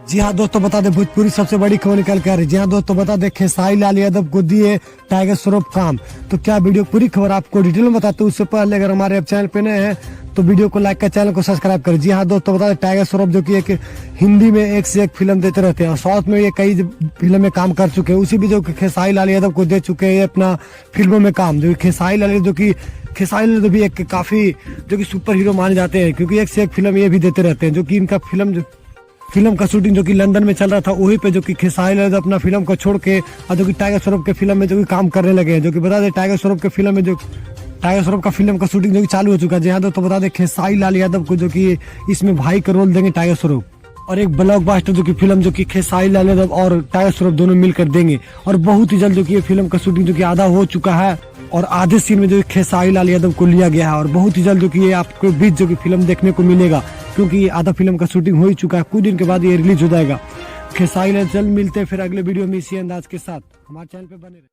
जी हाँ दोस्तों, बता दे भोजपुरी सबसे बड़ी खबर निकल के आ रही है। जी हाँ दोस्तों, बता दे खेसारी लाल यादव को दिए टाइगर श्रॉफ काम। तो क्या वीडियो पूरी खबर आपको डिटेल में बताते हैं। उससे पहले अगर हमारे चैनल पे नए हैं तो वीडियो को लाइक कर चैनल को सब्सक्राइब करें। जी हाँ दोस्तों, बता दें टाइगर श्रॉफ जो कि एक हिंदी में एक से एक फिल्म देते रहते हैं और साउथ में ये कई फिल्म में काम कर चुके हैं। उसी भी जो खेसारी लाल यादव को दे चुके हैं अपना फिल्मों में काम। जो खेसारी लाल जो कि खेसारी लाल भी एक काफी जो कि सुपर हीरो माने जाते हैं, क्योंकि एक से एक फिल्म ये भी देते रहते हैं। जो कि इनका फिल्म का शूटिंग जो कि लंदन में चल रहा था, वहीं पे जो कि खेसारी लाल अपना फिल्म को छोड़ के और जो कि टाइगर श्रॉफ के फिल्म में जो कि काम करने लगे हैं। जो कि बता दें टाइगर श्रॉफ के फिल्म में जो टाइगर श्रॉफ का फिल्म का शूटिंग जो कि चालू हो चुका है। जी हाँ दोस्तों, बता दें खेसारी लाल यादव को जो कि इसमें भाई का रोल देंगे टाइगर श्रॉफ, और एक ब्लॉकबस्टर जो कि फिल्म जो कि खेसारी लाल यादव और टाइगर श्रॉफ दोनों मिलकर देंगे। और बहुत ही जल्द जो कि ये फिल्म का शूटिंग जो कि आधा हो चुका है और आधे सीन में जो खेसारी लाल यादव को लिया गया है। और बहुत ही जल्द जो कि ये आपको बीच जो कि फिल्म देखने को मिलेगा, क्योंकि ये आधा फिल्म का शूटिंग हो ही चुका है। कुछ दिन के बाद ये रिलीज हो जाएगा। खेसारी लाल जल्द मिलते हैं फिर अगले वीडियो में इसी अंदाज के साथ। हमारे चैनल पे बने रहे।